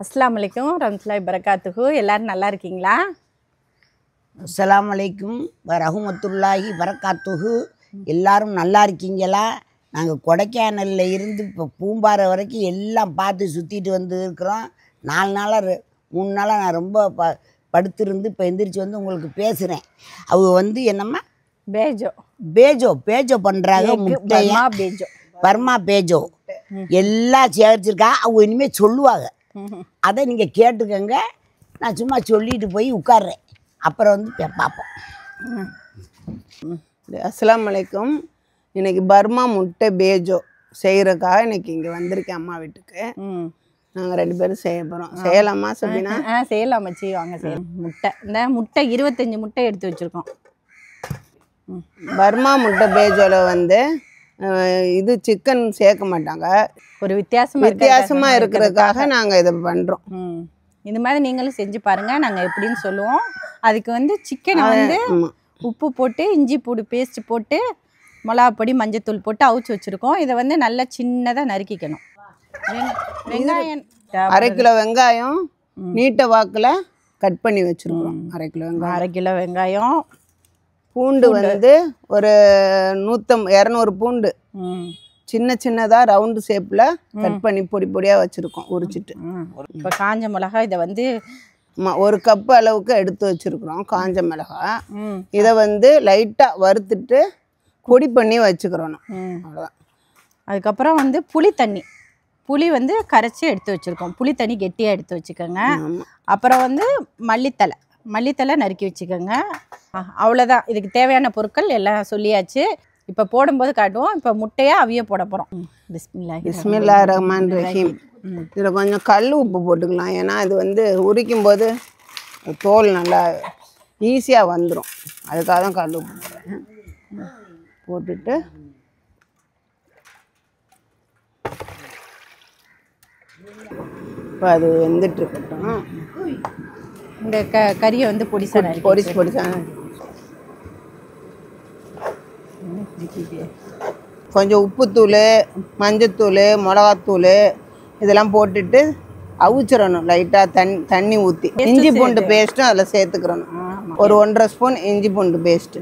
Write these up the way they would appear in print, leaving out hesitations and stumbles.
அஸ்ஸலாமு அலைக்கும் ரஹ்மத்துல்லாஹி பரக்காத்துஹு. எல்லாரும் நல்லா இருக்கீங்களா? அஸ்ஸலாமு அலைக்கும் வரஹ்மத்துல்லாஹி பரக்காத்துஹு. எல்லாரும் நல்லா இருக்கீங்களா? நாங்கள் கொடைக்கானலில் இருந்து இப்போ பூம்பாறை வரைக்கும் எல்லாம் பார்த்து சுற்றிட்டு வந்து இருக்கிறோம். 4 நாளாக 3 நாளாக நான் ரொம்ப படுத்திருந்து இப்போ எந்திரிச்சு வந்து உங்களுக்கு பேசுகிறேன். அவங்க வந்து என்னம்மா பேஜோ பண்ணுறாங்க. முட்டையா பர்மா பேஜோ எல்லாம் சேகரிச்சிருக்கா. அவங்க இனிமேல் சொல்லுவாங்க. அதை நீங்கள் கேட்டுக்கங்க. நான் சும்மா சொல்லிட்டு போய் உட்கார்றேன். அப்புறம் வந்து பார்ப்போம். அஸ்ஸலாமு அலைக்கும். இன்னைக்கு பர்மா முட்டை பேஜோ செய்கிறதுக்காக இன்னைக்கு இங்கே வந்திருக்கேன் அம்மா வீட்டுக்கு. நாங்கள் 2 பேரும் செய்ய போகிறோம். செய்யலாமா சபினா? செய்யலாம் மச்சி, வாங்க செய்யலாம். முட்டை 25 முட்டை எடுத்து வச்சுருக்கோம். பர்மா முட்டை பேஜோவில் வந்து இது சிக்கன் சேர்க்க மாட்டாங்க. ஒரு வித்தியாசமாக இருக்கிறதுக்காக நாங்கள் இதை பண்ணுறோம். இது மாதிரி நீங்களும் செஞ்சு பாருங்கள், நாங்கள் எப்படின்னு சொல்லுவோம். அதுக்கு வந்து சிக்கனை வந்து உப்பு போட்டு இஞ்சி பூடு பேஸ்ட் போட்டு மிளகாப்பொடி மஞ்சத்தூள் போட்டு அவிச்சு வச்சுருக்கோம். இதை வந்து நல்லா சின்னதாக நறுக்கிக்கணும். வெங்காயம் 1/2 கிலோ வெங்காயம் நீட்ட வாக்கில் கட் பண்ணி வச்சுருக்கோம். 1/2 கிலோ வெங்காயம். பூண்டு வந்து ஒரு 200 பூண்டு சின்ன சின்னதாக ரவுண்டு ஷேப்பில் கட் பண்ணி பொடி பொடியாக வச்சுருக்கோம் உரிச்சிட்டு. இப்போ காஞ்ச மிளகா இதை வந்து 1 கப்பு அளவுக்கு எடுத்து வச்சுருக்குறோம். காஞ்ச மிளகா இதை வந்து லைட்டாக வறுத்துட்டு பொடி பண்ணி வச்சுக்கிறோம். அவ்வளோதான். அதுக்கப்புறம் வந்து புளி வந்து கரைச்சி எடுத்து வச்சுருக்கோம். புளி தண்ணி கெட்டியாக எடுத்து வச்சுக்கோங்க. அப்புறம் வந்து மல்லித்தலை நறுக்கி வச்சுக்கோங்க. அவ்வளோதான். இதுக்கு தேவையான பொருட்கள் எல்லாம் சொல்லியாச்சு. இப்போ போடும்போது காட்டுவோம். இப்போ முட்டையை அவிய போட போகிறோம். பிஸ்மில்லாஹ் ரஹ்மான் ரஹீம். இதில் கொஞ்சம் கல் உப்பு போட்டுக்கலாம். ஏன்னா இது வந்து உரிக்கும் போது தோல் நல்லா ஈஸியாக வந்துடும். அதுக்காக தான் கல் உப்பு போடுறேன். போட்டுட்டு இப்போ அது வெந்துட்டு இருக்கட்டும். இந்த கறியை வந்து பொடிசா கொஞ்சம் உப்புத்தூள், மஞ்சத்தூள், மிளகாத்தூள் இதெல்லாம் போட்டுட்டு அவிச்சிடணும். லைட்டாக தண்ணி ஊற்றி இஞ்சி பூண்டு பேஸ்ட்டும் அதில் சேர்த்துக்கிறணும். ஒரு 1.5 ஸ்பூன் இஞ்சி பூண்டு பேஸ்ட்டு.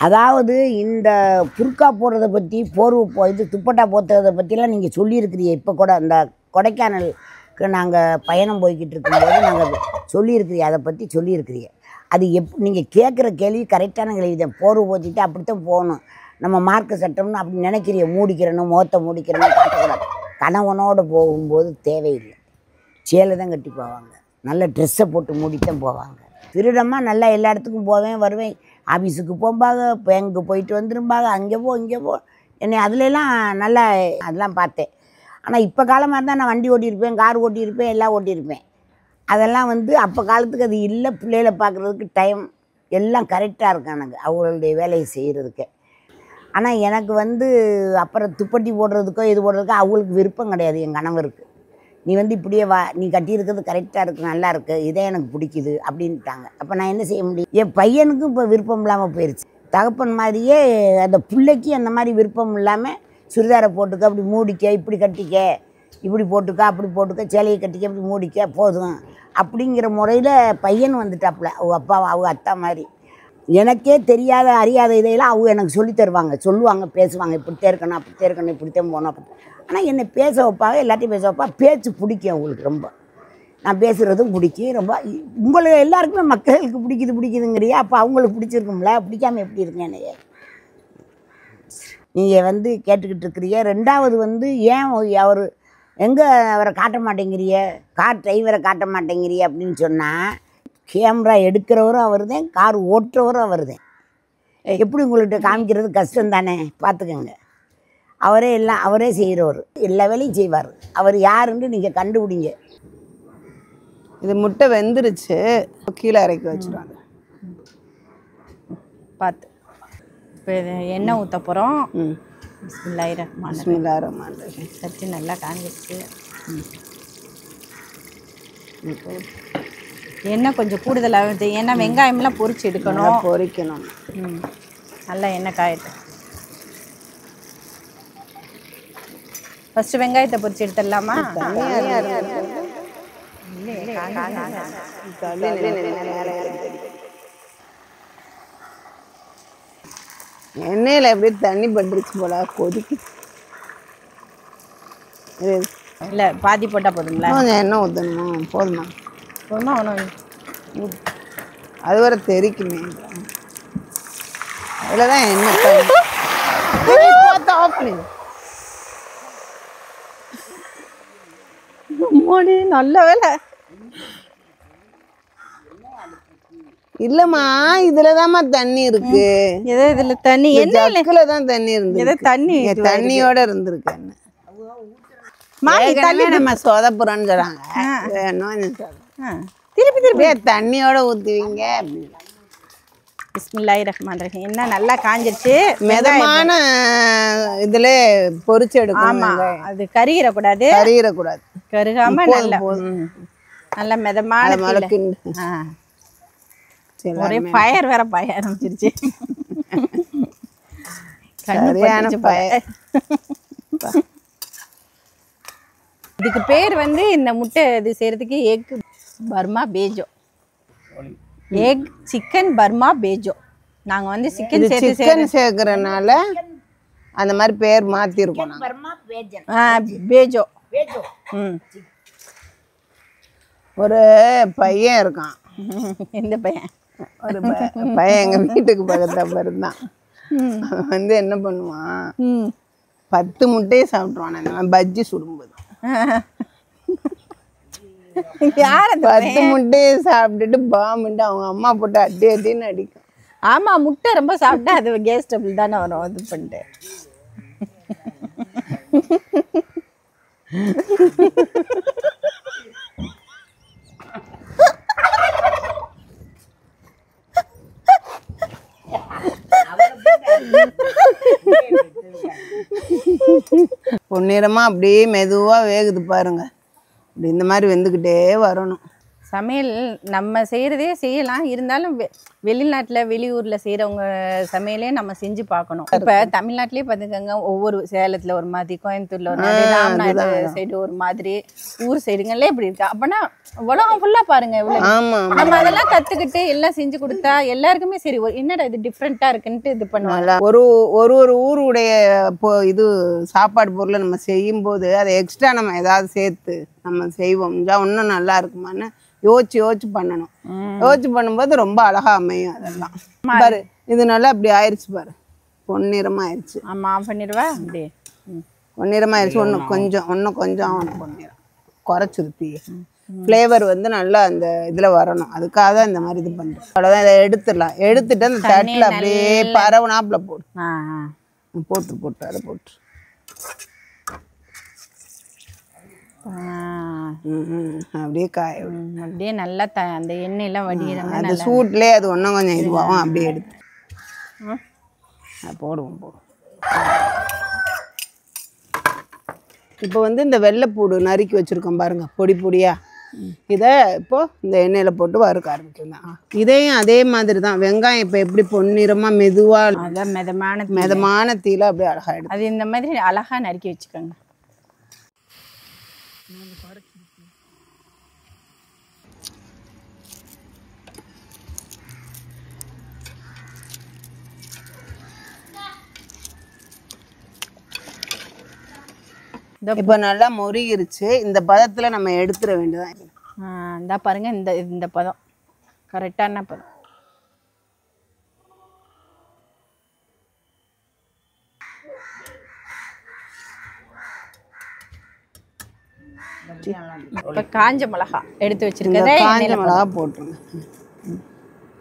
அதாவது இந்த புர்கா போடுறதை பற்றி இது துப்பட்டா போத்துறதை பற்றிலாம் நீங்கள் சொல்லியிருக்கிறீங்க. இப்போ கூட இந்த கொடைக்கானலுக்கு நாங்கள் பயணம் போய்கிட்டு இருக்கும்போது நாங்கள் சொல்லியிருக்கிறீங்க. அதை பற்றி சொல்லியிருக்கிறீங்க. அது நீங்கள் கேட்குற கேள்வி கரெக்டான கேள்வி தான். போர்வு போத்திட்டு அப்படித்தான் போகணும். நம்ம மார்க்க சட்டம்னு அப்படி நினைக்கிறீங்க. மூடிக்கிறணும், முகத்தை மூடிக்கிறணும், காட்டக்கூடாது. கணவனோடு போகும்போது தேவையில்லை. சேலை தான் கட்டி போவாங்க. நல்ல ட்ரெஸ்ஸை போட்டு மூடித்தான் போவாங்க. திருடமாக நல்லா எல்லா இடத்துக்கும் போவேன் வருவேன். ஆஃபீஸுக்கு போகும்பாங்க, பேங்க்கு போயிட்டு வந்துரும்பாங்க. அங்கே இங்கே என்னை அதுலலாம் நல்லா அதெல்லாம் பார்த்தேன். ஆனால் இப்போ காலமாக இருந்தால் நான் வண்டி ஓட்டியிருப்பேன், கார் ஓட்டியிருப்பேன், எல்லாம் ஓட்டியிருப்பேன். அதெல்லாம் வந்து அப்போ காலத்துக்கு அது இல்லை. பிள்ளைகளை பார்க்குறதுக்கு டைம் எல்லாம் கரெக்டாக இருக்கும் எனக்கு அவங்களுடைய வேலையை செய்கிறதுக்கு. ஆனால் எனக்கு வந்து அப்புறம் துப்பட்டி போடுறதுக்கோ இது போடுறதுக்கோ அவங்களுக்கு விருப்பம் கிடையாது. என் கணவருக்கு நீ வந்து இப்படியே வா, நீ கட்டியிருக்கிறது கரெக்டாக இருக்குது, நல்லா இருக்குது, இதே எனக்கு பிடிக்குது அப்படின்ட்டாங்க. அப்போ நான் என்ன செய்ய முடியும்? என் பையனுக்கும் இப்போ விருப்பம் இல்லாமல் போயிடுச்சு. தகப்பன் மாதிரியே அந்த பிள்ளைக்கு அந்த மாதிரி விருப்பம் இல்லாமல் சுடிதாரை போட்டுக்க, அப்படி மூடிக்க, இப்படி கட்டிக்க, இப்படி போட்டுக்க, அப்படி போட்டுக்க, சேலையை கட்டிக்க, இப்படி மூடிக்க போதும் அப்படிங்கிற முறையில் பையன் வந்துட்டாப்புல. அவங்க அப்பா அவங்க அத்தா மாதிரி. எனக்கே தெரியாத அறியாத இதையெல்லாம் அவங்க எனக்கு சொல்லி தருவாங்க, சொல்லுவாங்க, பேசுவாங்க. இப்படித்தான் இருக்கணும், அப்படித்தான் இருக்கணும், இப்படித்தான் போகணும் அப்படி. ஆனால் என்னை பேச வைப்பாங்க, எல்லாத்தையும் பேச வைப்பா. பேச்சு பிடிக்கும் அவங்களுக்கு ரொம்ப. நான் பேசுகிறதும் பிடிக்கும் ரொம்ப. உங்களுக்கு எல்லாருக்குமே மக்களுக்கு பிடிக்குதுங்கிறியா? அப்போ அவங்களுக்கு பிடிச்சிருக்கும்ல, பிடிக்காமல் எப்படி இருக்குங்க என்னைய? நீங்கள் வந்து கேட்டுக்கிட்டு இருக்கிறீங்க. 2வது வந்து ஏன் அவர் எங்கே அவரை காட்ட மாட்டேங்கிறிய, கார் டிரைவரை காட்ட மாட்டேங்கிறிய அப்படின்னு சொன்னால், கேமரா எடுக்கிறவரும் அவர் தான், கார் ஓட்டுறவரும் அவர் தான். எப்படி உங்கள்கிட்ட காமிக்கிறது கஷ்டம் தானே, பார்த்துக்கங்க. அவரே செய்கிறவர், எல்லா வேலையும் செய்வார். அவர் யாருன்னு நீங்கள் கண்டுபிடிங்க. இது முட்டை வெந்துருச்சு, கீழே இறக்கி வச்சுருவாங்க. பார்த்து இப்போ எண்ணெய் ஊற்ற போகிறோம். பிஸ்மில்லாஹ் ரஹ்மான் ரஹீம். சட்டி நல்லா காஞ்சிருச்சு. எண்ணெய் கொஞ்சம் கூடுதலாக, ஏன்னா வெங்காயம்லாம் பொரிக்கணும். பொரிக்கணும். நல்லா எண்ணெய் காயட்டும். ஃபர்ஸ்ட் வெங்காயத்தை பொரிச்சு எடுத்துடலாமா? எண்ணெயில் எப்படி தண்ணி பட்டுருச்சு போல கொதிக்கு. இல்லை பாதி போட்டால் போதுங்களா? கொஞ்சம் எண்ணெய் ஊற்றணுமா? போதுமா? போதுமா ஒன்றும்? அது வரை தெரிக்குமே. அதில் தான் எண்ணெய் பார்த்து ஆஃப் பண்ணி. மோடி நல்ல வேலை. இல்லம்மா இதுலதாம்மா தண்ணி இருக்கு. ஏதோ இதுல தண்ணி ஜக்குல தான் தண்ணி இருந்து. ஏதோ தண்ணி தண்ணியோட இருந்திருக்கு. மாமி தண்ணி நம்ம சொதப்புறோன்னு சொல்றாங்க. திருப்பி திருப்பி தண்ணியோட ஊத்துவீங்க. பிஸ்மில்லாஹிர் ரஹ்மானிர் ரஹீம். என்ன நல்லா காஞ்சிருச்சு. மிதமான இதுல பொரிச்சு எடுக்கணும். ஆமா, அது கருகிடக்கூடாது. கருகிடக்கூடாது. கருகாம நல்லா நல்ல மிதமான ஒரே ஃபயர் வேற பாய ஆரம்பிச்சிருச்சு. சரியான ஃபயர். இதுக்கு பேர் வந்து இந்த முட்டை இது செய்யறதுக்கு எக் பர்மா பேஜோ. எக் சிக்கன் பர்மா பேஜோ. நாங்க வந்து சிக்கன் சேர்க்கறனால அந்த மாதிரி பேர் மாத்திருக்கோம். பேஜோ. ஒரு பையன் இருக்கான். எந்த பையன்? ஒரு பையன் எங்க வீட்டுக்கு பக்கத்துல இருந்தான். அவன் வந்து என்ன பண்ணுவான், 10 முட்டையை சாப்பிட்டுவான் பஜ்ஜி சுடும்போது. 10 முட்டையை சாப்பிட்டுட்டு பாம்புட்டு அவங்க அம்மா போட்டு அடி அடின்னு அடிக்கும். ஆமா, முட்டை ரொம்ப சாப்பிட்டா அது கேஸ் ட்ரபிள் தானே வரும். இது பண்ணிட்டு பொன்னிறமா அப்படியே மெதுவா வேகுது பாருங்க. அப்படி இந்த மாதிரி வெந்துக்கிட்டே வரணும். சமையல் நம்ம செய்கிறதே செய்யலாம், இருந்தாலும் வெளிநாட்டில் வெளியூரில் செய்கிறவங்க சமையலே நம்ம செஞ்சு பார்க்கணும். இப்போ தமிழ்நாட்டிலே பார்த்துக்கோங்க, ஒவ்வொரு சேலத்தில் ஒரு மாதிரி, கோயம்புத்தூரில் ஒரு மாதிரி, ராமநாடு சைடு ஒரு மாதிரி, ஊர் சைடுங்களே இப்படி இருக்கு. அப்போனா உலகம் ஃபுல்லாக பாருங்க, நம்ம அதெல்லாம் கற்றுக்கிட்டு எல்லாம் செஞ்சு கொடுத்தா எல்லாருக்குமே சரி, என்னடா இது டிஃப்ரெண்ட்டாக இருக்குன்ட்டு இது பண்ணுவாங்க. ஒரு ஒரு ஒரு ஊருடைய இது சாப்பாடு பொருளை நம்ம செய்யும்போது அதை எக்ஸ்ட்ரா நம்ம ஏதாவது சேர்த்து நம்ம செய்வோம், இன்னும் நல்லா இருக்குமான்னு யோசிச்சு பண்ணணும். யோசிச்சு பண்ணும்போது ரொம்ப அழகா அமையும். அதெல்லாம் பாரு, இது நல்லா அப்படி ஆயிடுச்சு பாரு, பொன்னிறமா ஆயிடுச்சு. ஆமா, ஆஃப் பண்ணிடுவா. அப்படி பொன்னிறமா ஆயிடுச்சு. இன்னும் கொஞ்சம் பொன்னிறம் குறைச்சிருத்தி. ஃப்ளேவர் வந்து நல்லா அந்த இதில் வரணும். அதுக்காக தான் இந்த மாதிரி இது பண்ணுறோம். அவ்வளோதான். இதை எடுத்துடலாம். எடுத்துட்டு அந்த தட்டில் அப்படியே பரவனாப்பில் போட்டு அதை போட்டு அப்படியே காய அப்படியே நல்லா அந்த எண்ணெயெல்லாம் வடிகிறாங்க. அந்த சூட்லேயே அது ஒன்றும் கொஞ்சம் இதுவாகும். அப்படியே எடுத்து போடுவோம். இப்போ வந்து இந்த வெள்ளைப்பூடு நறுக்கி வச்சுருக்கோம் பாருங்க, பொடி பொடியாக. இதை இப்போ இந்த எண்ணெயில் போட்டு வறுக்க ஆரம்பிச்சிடலாம். இதையும் அதே மாதிரி தான். வெங்காயம் இப்போ எப்படி பொன்னிறமாக மெதுவாக அதான் மிதமான தீயில அப்படியே அழகாக எடுத்து அது இந்த மாதிரி அழகாக நறுக்கி வச்சுக்கோங்க. இப்போ நல்லா முருகிருச்சு. இந்த பதத்தில் நம்ம எடுத்துட வேண்டியதான். இந்த பாருங்க, இந்த பதம் கரெக்டான பதம். இப்போ காஞ்ச மிளகா எடுத்து வச்சிருக்கேன். காஞ்ச மிளகா போட்டுருங்க.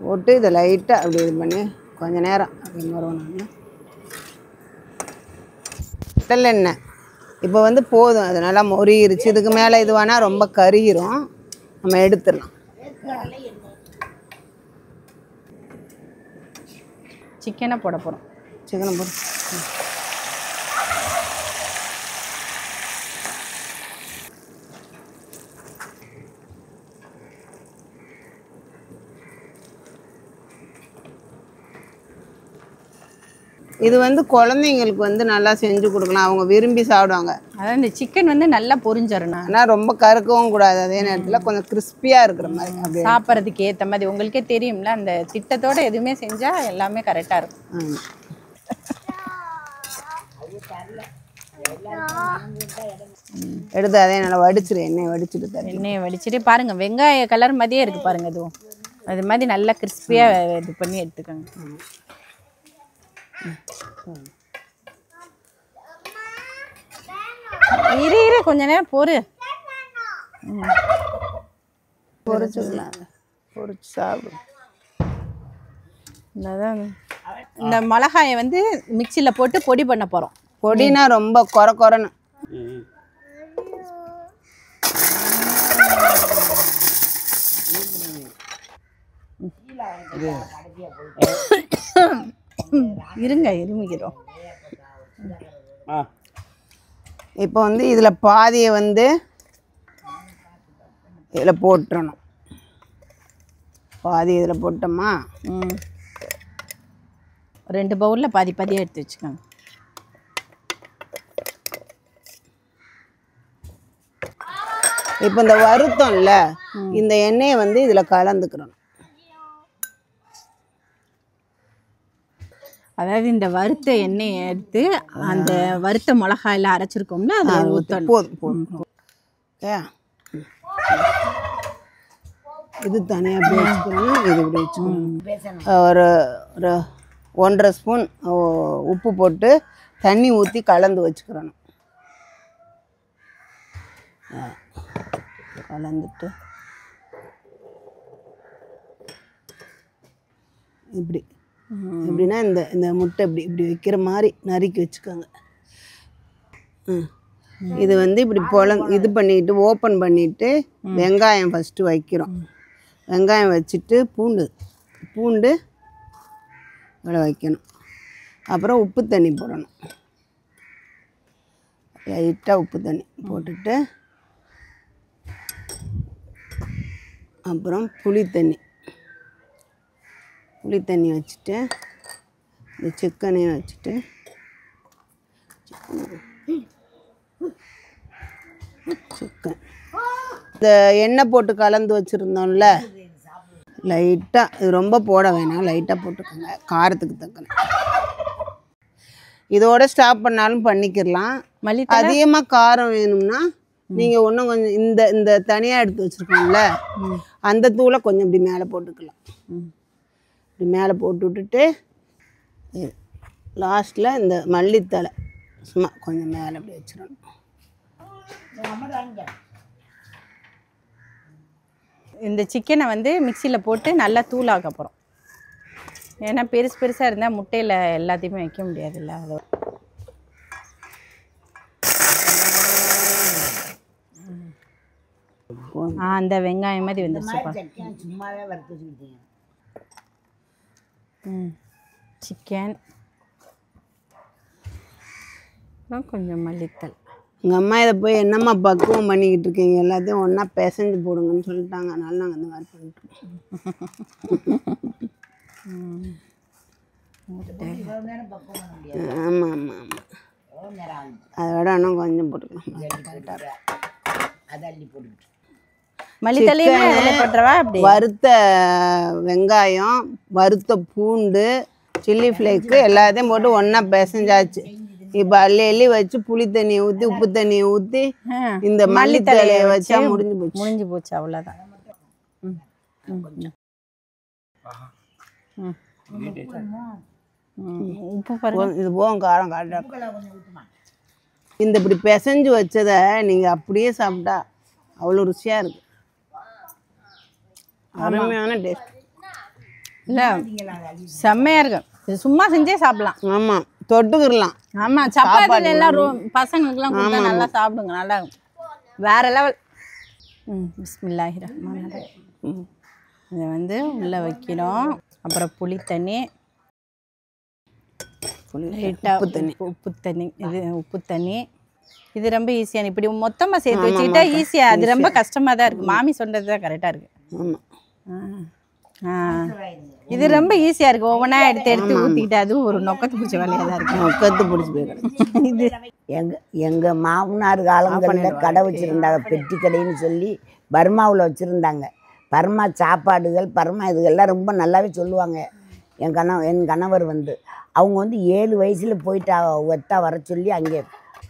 போட்டு இதை லைட்டாக அப்படி இது பண்ணி கொஞ்ச நேரம் அப்படி வரணும். கடலெண்ணெய் இப்போ வந்து போதும், அது நல்லா மொறியிருச்சு. இதுக்கு மேலே இதுவானா ரொம்ப கருகிரும், நம்ம எடுத்துடலாம். சிக்கனை போட போகிறோம். சிக்கனை போடு. இது வந்து குழந்தைங்களுக்கு வந்து நல்லா செஞ்சு கொடுக்கலாம், அவங்க விரும்பி சாப்பிடுவாங்க. அதான் இந்த சிக்கன் வந்து நல்லா பொரிஞ்சிடணும், ஆனால் ரொம்ப கருக்கவும் கூடாது, அதே நேரத்தில் கொஞ்சம் கிறிஸ்பியாக இருக்கிற மாதிரி அப்படி சாப்பிட்றதுக்கு ஏற்ற மாதிரி. உங்களுக்கே தெரியும்ல, அந்த திட்டத்தோட எதுவுமே செஞ்சால் எல்லாமே கரெக்டாக இருக்கும். எடுத்து அதே நல்லா வடிச்சிரு, எண்ணெயை வடிச்சிட்டு தரேன். எண்ணெயை வடிச்சிட்டு பாருங்க, வெங்காய கலர் மாதிரியே இருக்கு பாருங்க, அதுவும் அது மாதிரி நல்லா கிறிஸ்பியாக இது பண்ணி எடுத்துக்கோங்க. இரு கொஞ்ச நேரம் பொறு, பொரிச்சுக்கலாம், பொரிச்சு சாப்பிடும். இந்த மிளகாயை வந்து மிக்சியில் போட்டு பொடி பண்ண போகிறோம். பொடினா ரொம்ப கொரன்னு. இருங்க இருமிக்கிறோம். இப்போ வந்து இதில் பாதியை வந்து இதில் போட்டுறணும். பாதி இதில் போட்டோமா, 2 பவுலில் பாதி பாதியாக எடுத்து வச்சுக்கோங்க. இப்போ இந்த வருத்தம்ல, இந்த எண்ணெயை வந்து இதில் கலந்துக்கிறோம். அதாவது இந்த வறுத்த எண்ணெயை எடுத்து அந்த வறுத்த மிளகாயில் அரைச்சிருக்கோம்ல, அதை ஊற்றணும். போதும். இது தனியாக அப்படி வச்சுக்கணும், இது இப்படி வச்சுக்கணும். ஒரு 1.5 ஸ்பூன் உப்பு போட்டு தண்ணி ஊற்றி கலந்து வச்சுக்கிறணும். கலந்துட்டு இப்படி எப்படின்னா இந்த முட்டை இப்படி இப்படி வைக்கிற மாதிரி நறுக்கி வச்சுக்கோங்க. இது வந்து இப்படி இது பண்ணிட்டு ஓப்பன் பண்ணிட்டு வெங்காயம் ஃபஸ்ட்டு வைக்கிறோம். வெங்காயம் வச்சுட்டு பூண்டு இவ்வளோ வைக்கணும். அப்புறம் உப்பு தண்ணி போடணும், லைட்டாக உப்பு தண்ணி போட்டுட்டு, அப்புறம் புளி தண்ணி வச்சுட்டு, இந்த சிக்கனையும் வச்சுட்டு, சிக்கன் இந்த எண்ணெய் போட்டு கலந்து வச்சுருந்தோம்ல, லைட்டாக, இது ரொம்ப போட வேணாம், லைட்டாக போட்டுக்கோங்க காரத்துக்கு தக்கன. இதோட ஸ்டாப் பண்ணாலும் பண்ணிக்கிடலாம். அதிகமாக காரம் வேணும்னா நீங்கள் இன்னும் கொஞ்சம் இந்த தனியாக எடுத்து வச்சுருக்கோம்ல, அந்த தூளை கொஞ்சம் இப்படி மேலே போட்டுக்கலாம். இப்படி மேலே போட்டு விட்டுட்டு லாஸ்ட்டில் இந்த மல்லித்தலை சும்மா கொஞ்சம் மேலே அப்படி வச்சிடணும். இந்த சிக்கனை வந்து மிக்சியில் போட்டு நல்லா தூளாக்க போகிறோம். ஏன்னா பெருசாக இருந்தால் முட்டையில் எல்லாத்தையுமே வைக்க முடியாதுல்ல. அதோ அந்த வெங்காயம் மாதிரி வந்துருச்சுப்பா. சும்மாவே வறுத்து வச்சுக்கிட்டீங்க. சிக்கன் கொஞ்சம் மல்லித்தல். எங்கள் அம்மா இதை போய் என்னம்மா பக்குவம் பண்ணிக்கிட்டு இருக்கீங்க, எல்லாத்தையும் ஒன்றா பிசைஞ்சு போடுங்கன்னு சொல்லிட்டாங்க. அதனால நாங்கள் இந்த மாதிரி பண்ணிட்டோம். ஆமாம் ஆமாம் ஆமாம், அதை விட இன்னும் கொஞ்சம் போட்டுக்கலாம். வறுத்த வெங்காயம், வறுத்த பூண்டு, சில்லி ஃப்ளேக்கு எல்லாத்தையும் போட்டு ஒன்றா பிசைஞ்சாச்சு. இப்போ அள்ளி வச்சு புளி தண்ணியை ஊற்றி உப்பு தண்ணியை ஊற்றி இந்த மல்லித்தலையை வச்சா முடிஞ்சு போச்சு. அவ்வளோதான். உப்பு பாருங்க, இது போகும், காரம் காட்ட. இந்த இப்படி பிசைஞ்சு வச்சதை நீங்கள் அப்படியே சாப்பிட்டா அவ்வளோ ருசியாக இருக்கு, அருமையான டேஸ்ட். இல்லை செம்மையாக இருக்கும். இது சும்மா செஞ்சே சாப்பிடலாம். ஆமாம், தொட்டுக்கிடலாம். ஆமாம், சப்பாத்தில எல்லாம் பசங்களுக்குலாம் கொடுத்தா நல்லா சாப்பிடுங்க, நல்லா இருக்கும், வேற லெவல். பிஸ்மில்லாஹிர் ரஹ்மானிர் ரஹீம். இதை வந்து உள்ளே வைக்கிறோம். அப்புறம் புளி தண்ணி, உப்பு தண்ணி, இது உப்பு தண்ணி. இது ரொம்ப ஈஸியான, இப்படி மொத்தமாக சேர்த்து வச்சுக்கிட்டா ஈஸியாக. அது ரொம்ப கஷ்டமாக தான் இருக்குது. மாமி சொன்னது தான் கரெக்டாக இருக்குது. ஆமாம், இது ரொம்ப ஈஸியாக இருக்குது. ஒவ்வொன்றா எடுத்து எடுத்து ஊற்றிக்கிட்டு அதுவும் ஒரு நொக்கத்து பிடிச்ச வேலையாக தான் இருக்குது. நொக்கத்து பிடிச்சி போயிடும். இது எங்கள் மாமனார் காலங்களில் கடை வச்சுருந்தாங்க, பெட்டி கடைன்னு சொல்லி பர்மாவில் வச்சுருந்தாங்க. பர்மா சாப்பாடுகள், பர்மா இதுகள்லாம் ரொம்ப நல்லாவே சொல்லுவாங்க. என் கணவர் வந்து அவங்க வந்து 7 வயசில் போயிட்டு ஒத்தா வர சொல்லி அங்கே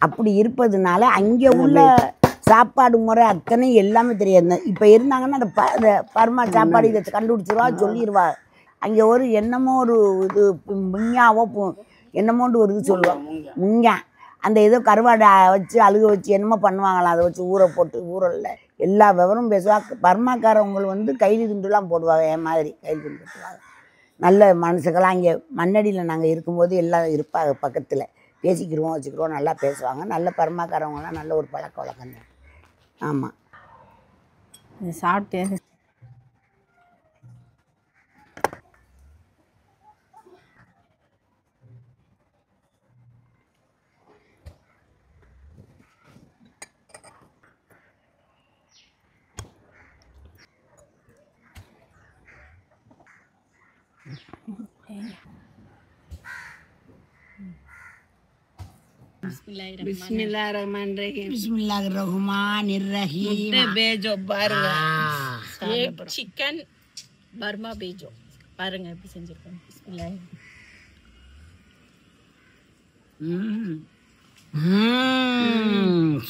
அப்படி இருப்பதுனால அங்கே உள்ள சாப்பாடு முறை அத்தனை எல்லாமே தெரியாது. இப்போ இருந்தாங்கன்னா அந்த பர்மா சாப்பாடு இதை கண்டுபிடிச்சிருவா, சொல்லிடுவா. அங்கே ஒரு என்னமோ ஒரு இது முஞ்ஞாவோ என்னமோண்டு ஒரு இது சொல்லுவாங்க, முஞ்ஞா. அந்த ஏதோ கருவாடை வச்சு அழுக வச்சு என்னமோ பண்ணுவாங்களாம், அதை வச்சு ஊற போட்டு ஊறலில் எல்லா விவரமும் பேசுவாங்க. பர்மாக்காரவங்க வந்து கைலி துண்டுலாம் போடுவாங்க, என் மாதிரி கைலி துண்டு போடுவாங்க. நல்ல மனுஷங்களாம் அங்கே மண்ணடியில் நாங்கள் இருக்கும்போது எல்லாம் இருப்பாங்க, பக்கத்தில் பேசிக்கிடுவோம் வச்சுக்கிடுவோம், நல்லா பேசுவாங்க. நல்ல பர்மாக்காரவங்களாம் நல்ல ஒரு பழக்க வழக்கம் தான். ஆமாம், சாப்பிட்டு பிஸ்மில்லாஹிர்ரஹ்மானிர்ரஹீம். பிஸ்மில்லாஹிர்ரஹ்மானிர்ரஹீம். பேஜோ பாருங்க. சிக்கன் பர்மா பேஜோ பாருங்க எப்படி செஞ்சுருக்கோம். பிஸ்மில்லாஹ்.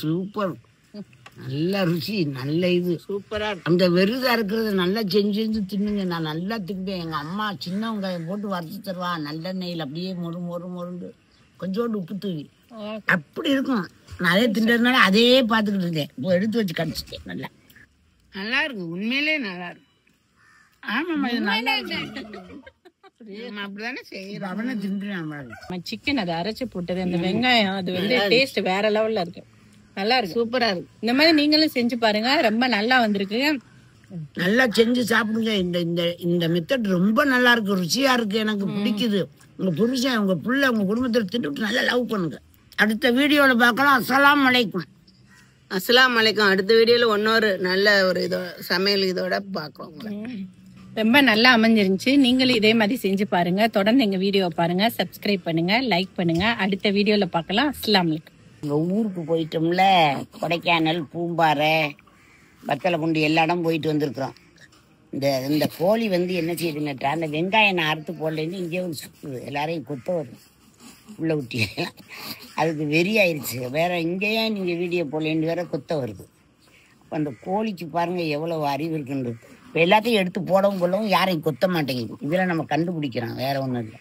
சூப்பர், நல்ல ருசி, நல்ல இது. சூப்பரா அந்த வெறுதா இருக்கிறத நல்லா செஞ்சு செஞ்சு தின்னுங்க. நான் நல்லா தின்பேன். எங்கள் அம்மா சின்ன வெங்காயம் போட்டு வறுத்து தருவா, நல்லெண்ணெயில் அப்படியே மொறு மொறு மொறுண்டு கொஞ்சோண்டு உப்பு தூவி அப்படி இருக்கும். நான் அதே தின்றதுனால அதே பார்த்துக்கிட்டு இருந்தேன். இப்போ எடுத்து வச்சு கடிச்சிட்டேன். நல்லா இருக்கு, உண்மையிலே நல்லா இருக்கு. ஆமாம்மா, இது நல்லா இருக்கு. நம்ம அப்படிதானே செய்யறோம். அவனை தின்றேன். சிக்கன் அதை அரைச்சி போட்டது அந்த வெங்காயம் அது வந்து டேஸ்ட் வேற லெவல்ல இருக்கு. நல்லா இருக்கு, சூப்பரா இருக்கு. இந்த மாதிரி நீங்களும் செஞ்சு பாருங்க, ரொம்ப நல்லா வந்திருக்கு. நல்லா செஞ்சு சாப்பிடுங்க. இந்த இந்த இந்த மெத்தட் ரொம்ப நல்லா இருக்கு, ருசியா இருக்கு, எனக்கு பிடிக்குது. உங்க புருஷன், உங்க பிள்ளை, உங்க குடும்பத்தில் தின்னுட்டு நல்லா லவ் பண்ணுங்க. அடுத்த வீடியோவில் பார்க்கலாம். அஸ்ஸலாமு அலைக்கும். அஸ்ஸலாமு அலைக்கும். அடுத்த வீடியோல இன்னொரு நல்ல ஒரு சமையல் இதோட பார்க்கலாம் உங்களை. ரொம்ப நல்லா அமைஞ்சிருந்துச்சு. நீங்களும் இதே மாதிரி செஞ்சு பாருங்க. தொடர்ந்து எங்க வீடியோவை பாருங்க, சப்ஸ்கிரைப் பண்ணுங்க, லைக் பண்ணுங்க. அடுத்த வீடியோல பார்க்கலாம். அஸ்ஸலாமு அலைக்கும். எங்கள் ஊருக்கு போயிட்டோம்ல, கொடைக்கானல், பூம்பாறை, வத்தலக்குண்டு எல்லா இடம் போயிட்டு வந்திருக்கிறோம். இந்த கோழி வந்து என்ன செய்யுதுங்கட்டா, அந்த வெங்காயம் நான் அறுத்து போடலேருந்து இங்கே ஒரு சுற்றுது, எல்லாரையும் கொத்த வரும் உள்ள ஊட்டி. அதுக்கு வெறி ஆயிடுச்சு. வேற இங்கேயே நீங்கள் வீடியோ போடலேன்னு வேற கொத்த வருது. அப்போ அந்த கோழிக்கு பாருங்கள் எவ்வளோ அறிவு இருக்குன்றது. இப்போ எல்லாத்தையும் எடுத்து போடவும் கொள்ளவும் யாரையும் கொத்த மாட்டேங்குது. இதில் நம்ம கண்டுபிடிக்கிறோம், வேற ஒன்றும் இல்லை.